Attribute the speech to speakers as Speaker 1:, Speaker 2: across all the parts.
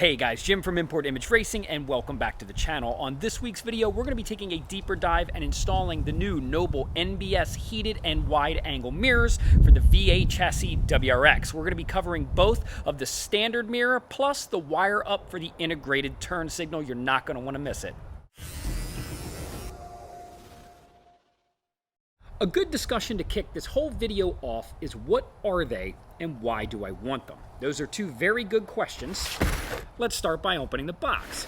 Speaker 1: Hey guys, Jim from Import Image Racing and welcome back to the channel. On this week's video, we're going to be taking a deeper dive and installing the new Noble NBS heated and wide angle mirrors for the V8 chassis WRX. We're going to be covering both of the standard mirror plus the wire up for the integrated turn signal. You're not going to want to miss it. A good discussion to kick this whole video off is what are they and why do I want them? Those are two very good questions. Let's start by opening the box.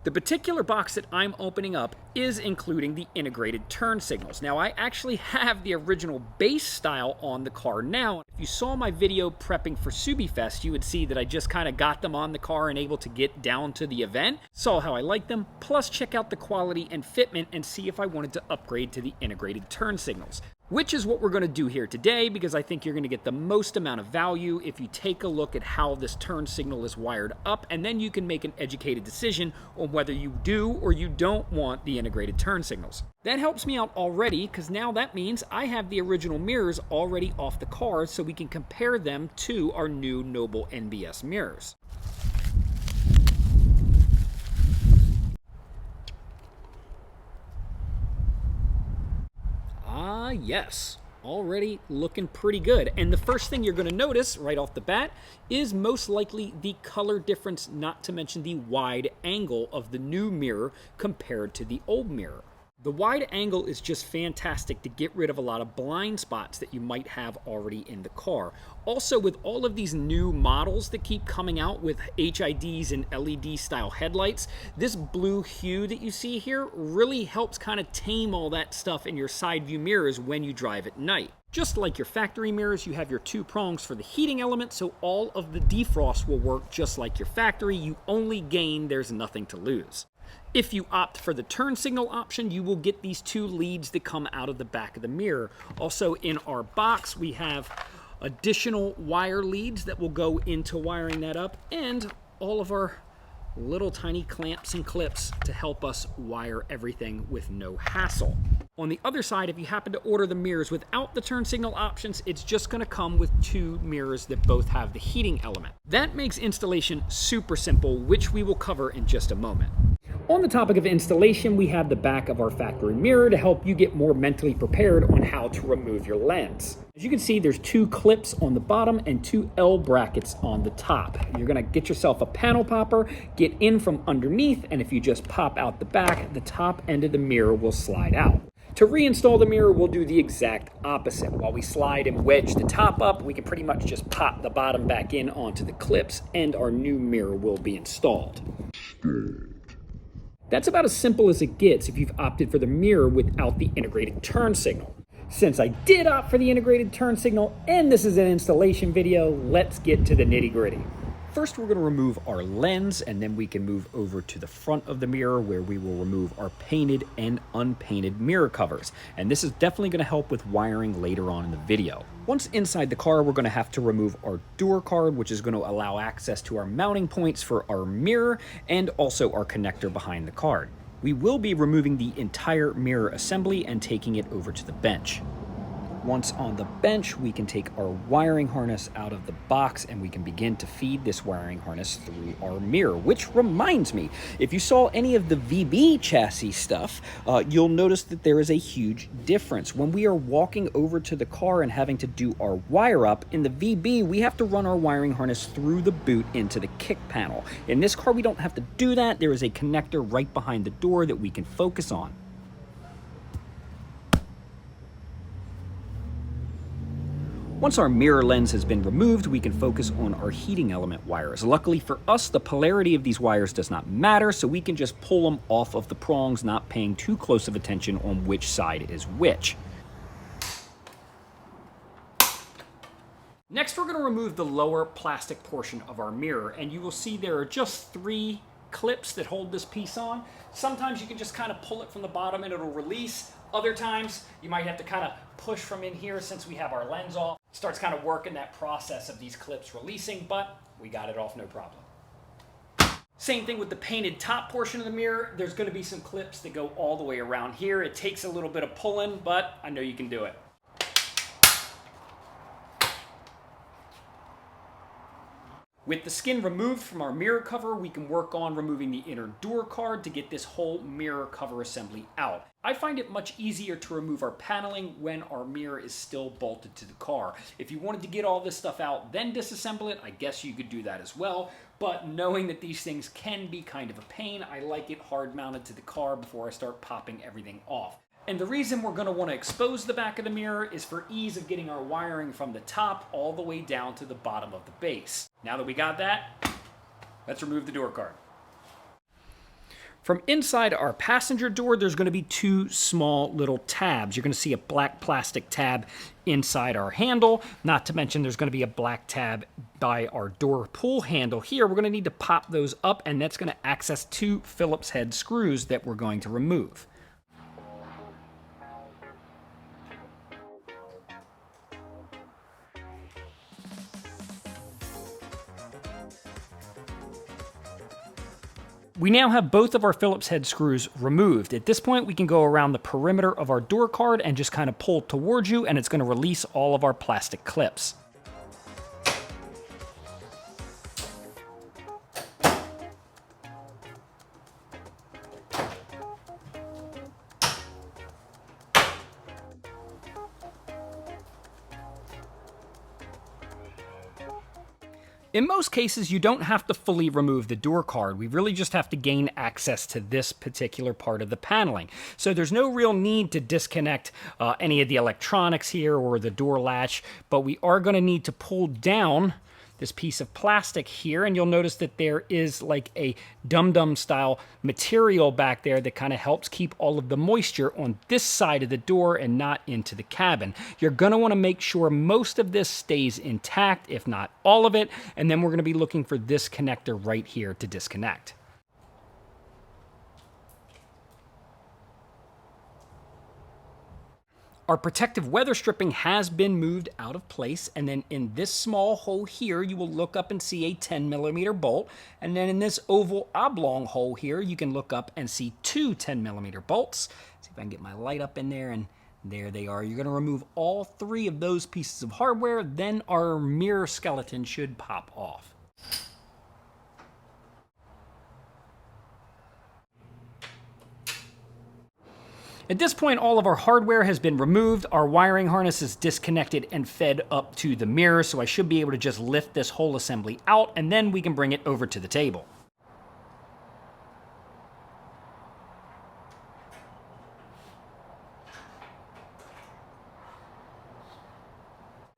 Speaker 1: The particular box that I'm opening up is including the integrated turn signals. Now, I actually have the original base style on the car now. If you saw my video prepping for SubiFest, you would see that I just kind of got them on the car and able to get down to the event, saw how I like them, plus check out the quality and fitment and see if I wanted to upgrade to the integrated turn signals. Which is what we're going to do here today, because I think you're going to get the most amount of value if you take a look at how this turn signal is wired up, and then you can make an educated decision on whether you do or you don't want the integrated turn signals. That helps me out already, because now that means I have the original mirrors already off the car, so we can compare them to our new Noble NBS mirrors. Yes, already looking pretty good. And the first thing you're going to notice right off the bat is most likely the color difference, not to mention the wide angle of the new mirror compared to the old mirror. The wide angle is just fantastic to get rid of a lot of blind spots that you might have already in the car. Also, with all of these new models that keep coming out with HIDs and LED style headlights, this blue hue that you see here really helps kind of tame all that stuff in your side view mirrors when you drive at night. Just like your factory mirrors, you have your two prongs for the heating element, so all of the defrost will work just like your factory. You only gain, there's nothing to lose. If you opt for the turn signal option, you will get these two leads that come out of the back of the mirror. Also in our box, we have additional wire leads that will go into wiring that up, and all of our little tiny clamps and clips to help us wire everything with no hassle. On the other side, if you happen to order the mirrors without the turn signal options, it's just going to come with two mirrors that both have the heating element. That makes installation super simple, which we will cover in just a moment. On the topic of installation, we have the back of our factory mirror to help you get more mentally prepared on how to remove your lens. As you can see, there's two clips on the bottom and two L brackets on the top. You're gonna get yourself a panel popper, get in from underneath, and if you just pop out the back, the top end of the mirror will slide out. To reinstall the mirror, we'll do the exact opposite. While we slide and wedge the top up, we can pretty much just pop the bottom back in onto the clips, and our new mirror will be installed. That's about as simple as it gets if you've opted for the mirror without the integrated turn signal. Since I did opt for the integrated turn signal, and this is an installation video, let's get to the nitty-gritty. First, we're going to remove our lens, and then we can move over to the front of the mirror where we will remove our painted and unpainted mirror covers. And this is definitely going to help with wiring later on in the video. Once inside the car, we're going to have to remove our door card, which is going to allow access to our mounting points for our mirror and also our connector behind the card. We will be removing the entire mirror assembly and taking it over to the bench. Once on the bench, we can take our wiring harness out of the box and we can begin to feed this wiring harness through our mirror. Which reminds me, if you saw any of the VB chassis stuff, you'll notice that there is a huge difference. When we are walking over to the car and having to do our wire up, in the VB, we have to run our wiring harness through the boot into the kick panel. In this car, we don't have to do that. There is a connector right behind the door that we can focus on. Once our mirror lens has been removed, we can focus on our heating element wires. Luckily for us, the polarity of these wires does not matter, so we can just pull them off of the prongs, not paying too close of attention on which side is which. Next, we're going to remove the lower plastic portion of our mirror, and you will see there are just three clips that hold this piece on. Sometimes you can just kind of pull it from the bottom and it'll release. Other times you might have to kind of push from in here since we have our lens off. Starts kind of working that process of these clips releasing, but we got it off no problem. Same thing with the painted top portion of the mirror. There's going to be some clips that go all the way around here. It takes a little bit of pulling, but I know you can do it. With the skin removed from our mirror cover, we can work on removing the inner door card to get this whole mirror cover assembly out. I find it much easier to remove our paneling when our mirror is still bolted to the car. If you wanted to get all this stuff out, then disassemble it, I guess you could do that as well. But knowing that these things can be kind of a pain, I like it hard mounted to the car before I start popping everything off. And the reason we're going to want to expose the back of the mirror is for ease of getting our wiring from the top all the way down to the bottom of the base. Now that we got that, let's remove the door card. From inside our passenger door, there's going to be two small little tabs. You're going to see a black plastic tab inside our handle. Not to mention there's going to be a black tab by our door pull handle here. We're going to need to pop those up, and that's going to access two Phillips head screws that we're going to remove. We now have both of our Phillips head screws removed. At this point, we can go around the perimeter of our door card and just kind of pull towards you, and it's going to release all of our plastic clips. In most cases, you don't have to fully remove the door card. We really just have to gain access to this particular part of the paneling. So there's no real need to disconnect any of the electronics here or the door latch, but we are going to need to pull down this piece of plastic here, and you'll notice that there is like a dum-dum style material back there that kind of helps keep all of the moisture on this side of the door and not into the cabin. You're going to want to make sure most of this stays intact, if not all of it, and then we're going to be looking for this connector right here to disconnect. Our protective weather stripping has been moved out of place, and then in this small hole here, you will look up and see a 10mm bolt, and then in this oval oblong hole here, you can look up and see two 10mm bolts. See if I can get my light up in there, and there they are. You're going to remove all three of those pieces of hardware, then our mirror skeleton should pop off. At this point, all of our hardware has been removed, our wiring harness is disconnected and fed up to the mirror, so I should be able to just lift this whole assembly out, and then we can bring it over to the table.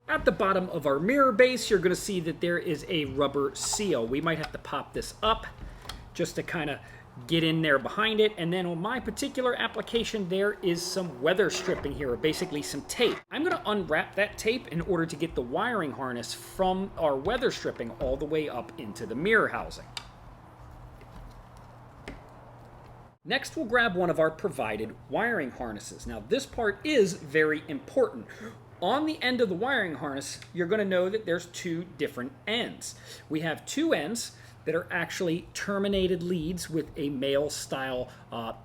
Speaker 1: At the bottom of our mirror base, you're going to see that there is a rubber seal. We might have to pop this up just to kind of get in there behind it, and then on my particular application there is some weather stripping here, or basically some tape. I'm going to unwrap that tape in order to get the wiring harness from our weather stripping all the way up into the mirror housing. Next, we'll grab one of our provided wiring harnesses. Now this part is very important. On the end of the wiring harness, you're going to know that there's two different ends. We have two ends that are actually terminated leads with a male style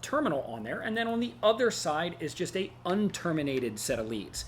Speaker 1: terminal on there, and then on the other side is just a unterminated set of leads.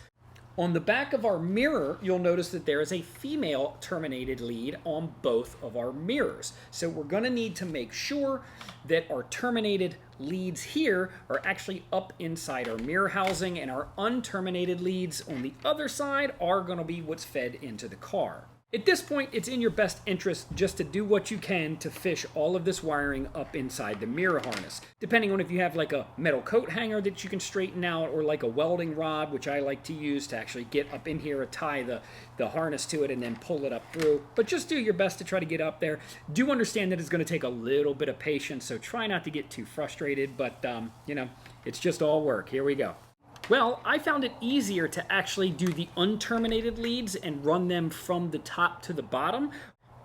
Speaker 1: On the back of our mirror, you'll notice that there is a female terminated lead on both of our mirrors. So we're going to need to make sure that our terminated leads here are actually up inside our mirror housing, and our unterminated leads on the other side are going to be what's fed into the car. At this point, it's in your best interest just to do what you can to fish all of this wiring up inside the mirror harness. Depending on if you have like a metal coat hanger that you can straighten out, or like a welding rod, which I like to use to actually get up in here and tie the harness to it and then pull it up through. But just do your best to try to get up there. Do understand that it's going to take a little bit of patience, so try not to get too frustrated, but you know, it's just all work. Here we go. Well, I found it easier to actually do the unterminated leads and run them from the top to the bottom.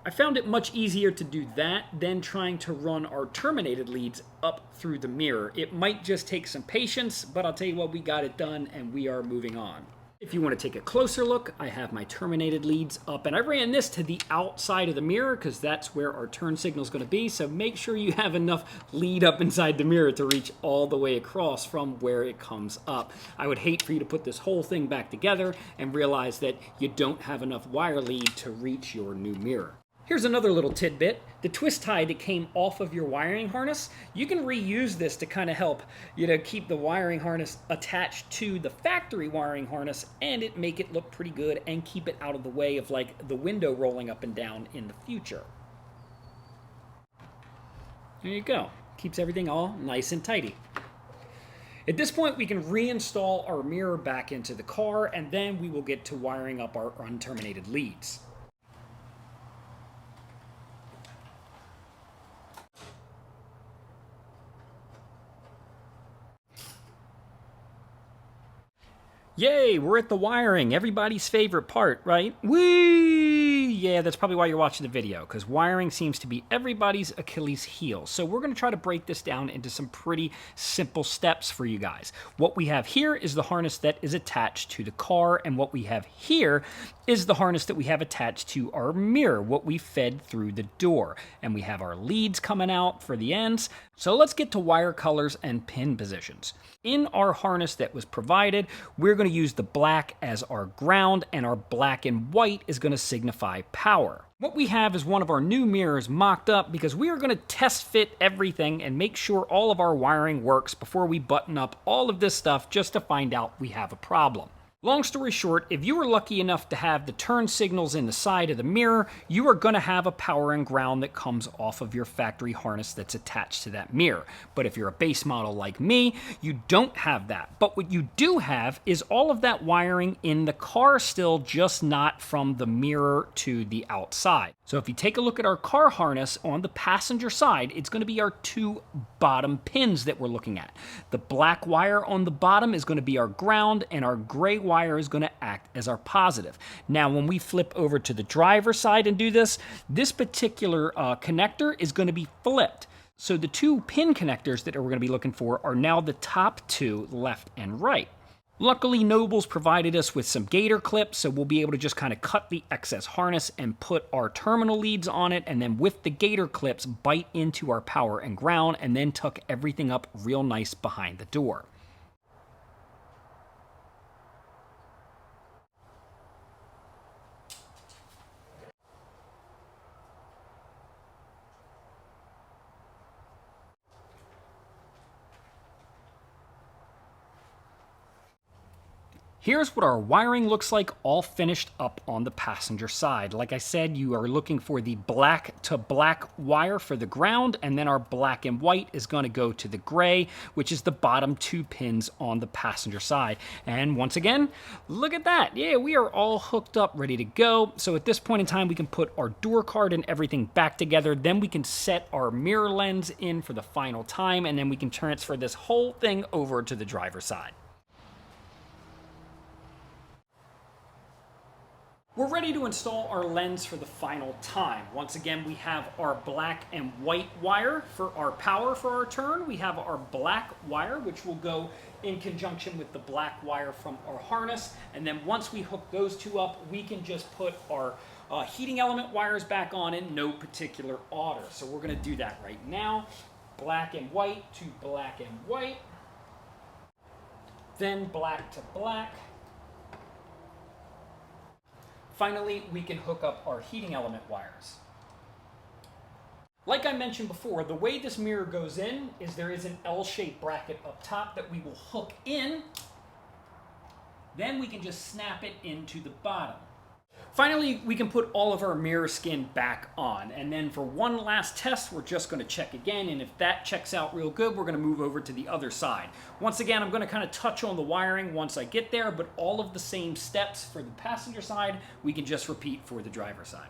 Speaker 1: I found it much easier to do that than trying to run our terminated leads up through the mirror. It might just take some patience, but I'll tell you what, we got it done and we are moving on. If you want to take a closer look, I have my terminated leads up, and I ran this to the outside of the mirror because that's where our turn signal is going to be, so make sure you have enough lead up inside the mirror to reach all the way across from where it comes up. I would hate for you to put this whole thing back together and realize that you don't have enough wire lead to reach your new mirror. Here's another little tidbit. The twist tie that came off of your wiring harness, you can reuse this to kind of help, keep the wiring harness attached to the factory wiring harness and make it look pretty good and keep it out of the way of like the window rolling up and down in the future. There you go. Keeps everything all nice and tidy. At this point, we can reinstall our mirror back into the car, and then we will get to wiring up our unterminated leads. Yay, we're at the wiring, everybody's favorite part, right? Whee! Yeah, that's probably why you're watching the video, because wiring seems to be everybody's Achilles heel. So we're going to try to break this down into some pretty simple steps for you guys. What we have here is the harness that is attached to the car, and what we have here is the harness that we have attached to our mirror, what we fed through the door. And we have our leads coming out for the ends. So let's get to wire colors and pin positions. In our harness that was provided, we're going to use the black as our ground, and our black and white is going to signify power. What we have is one of our new mirrors mocked up because we are going to test fit everything and make sure all of our wiring works before we button up all of this stuff just to find out we have a problem. Long story short, if you were lucky enough to have the turn signals in the side of the mirror, you are going to have a power and ground that comes off of your factory harness that's attached to that mirror. But if you're a base model like me, you don't have that. But what you do have is all of that wiring in the car still, just not from the mirror to the outside. So if you take a look at our car harness on the passenger side, it's going to be our two bottom pins that we're looking at. The black wire on the bottom is going to be our ground, and our gray wire is going to act as our positive. Now, when we flip over to the driver's side and do this, this particular connector is going to be flipped. So the two pin connectors that we're going to be looking for are now the top two, left and right. Luckily, Noble's provided us with some gator clips, so we'll be able to just kind of cut the excess harness and put our terminal leads on it, and then with the gator clips, bite into our power and ground, and then tuck everything up real nice behind the door. Here's what our wiring looks like all finished up on the passenger side. Like I said, you are looking for the black to black wire for the ground, and then our black and white is going to go to the gray, which is the bottom two pins on the passenger side. And once again, look at that. Yeah, we are all hooked up, ready to go. So at this point in time, we can put our door card and everything back together. Then we can set our mirror lens in for the final time, and then we can transfer this whole thing over to the driver's side. We're ready to install our lens for the final time. Once again, we have our black and white wire for our power for our turn. We have our black wire, which will go in conjunction with the black wire from our harness. And then once we hook those two up, we can just put our heating element wires back on in no particular order. So we're going to do that right now. Black and white to black and white. Then black to black. Finally, we can hook up our heating element wires. Like I mentioned before, the way this mirror goes in is there is an L-shaped bracket up top that we will hook in. Then we can just snap it into the bottom. Finally, we can put all of our mirror skin back on. And then for one last test, we're just going to check again. And if that checks out real good, we're going to move over to the other side. Once again, I'm going to kind of touch on the wiring once I get there, but all of the same steps for the passenger side, we can just repeat for the driver's side.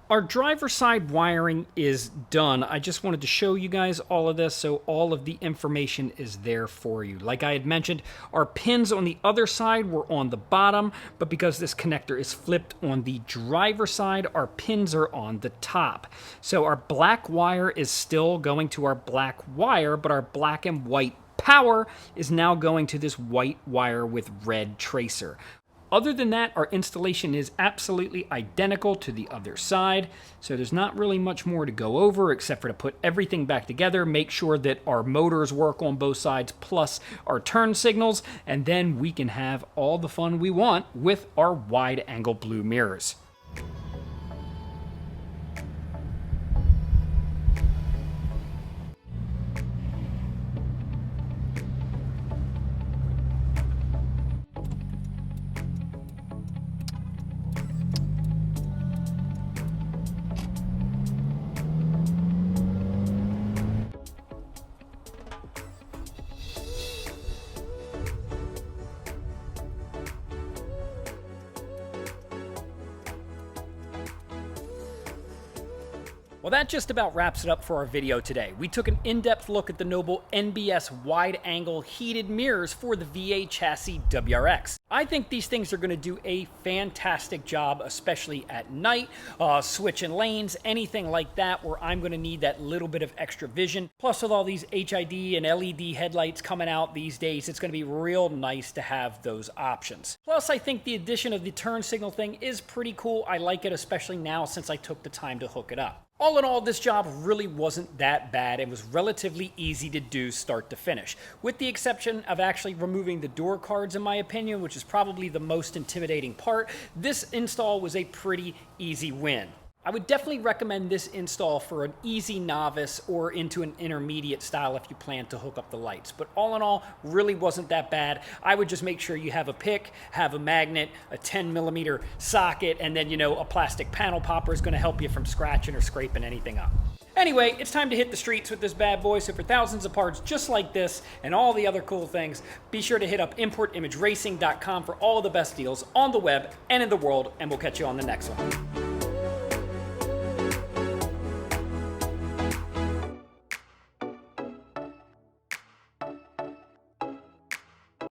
Speaker 1: Our driver's side wiring is done. I just wanted to show you guys all of this so all of the information is there for you. Like I had mentioned, our pins on the other side were on the bottom, but because this connector is flipped on the driver's side, our pins are on the top. So our black wire is still going to our black wire, but our black and white power is now going to this white wire with red tracer. Other than that, our installation is absolutely identical to the other side, so there's not really much more to go over except for to put everything back together, make sure that our motors work on both sides, plus our turn signals, and then we can have all the fun we want with our wide-angle blue mirrors. Well, that just about wraps it up for our video today. We took an in-depth look at the Noble NBS wide-angle heated mirrors for the V8 chassis WRX. I think these things are going to do a fantastic job, especially at night, switching lanes, anything like that where I'm going to need that little bit of extra vision. Plus, with all these HID and LED headlights coming out these days, it's going to be real nice to have those options. Plus, I think the addition of the turn signal thing is pretty cool. I like it, especially now since I took the time to hook it up. All in all, this job really wasn't that bad and was relatively easy to do start to finish, with the exception of actually removing the door cards in my opinion, which is probably the most intimidating part. This install was a pretty easy win. I would definitely recommend this install for an easy novice or into an intermediate style if you plan to hook up the lights. But all in all, really wasn't that bad. I would just make sure you have a pick, have a magnet, a 10mm socket, and then, a plastic panel popper is going to help you from scratching or scraping anything up. Anyway, it's time to hit the streets with this bad boy, so for thousands of parts just like this and all the other cool things, be sure to hit up importimageracing.com for all of the best deals on the web and in the world, and we'll catch you on the next one.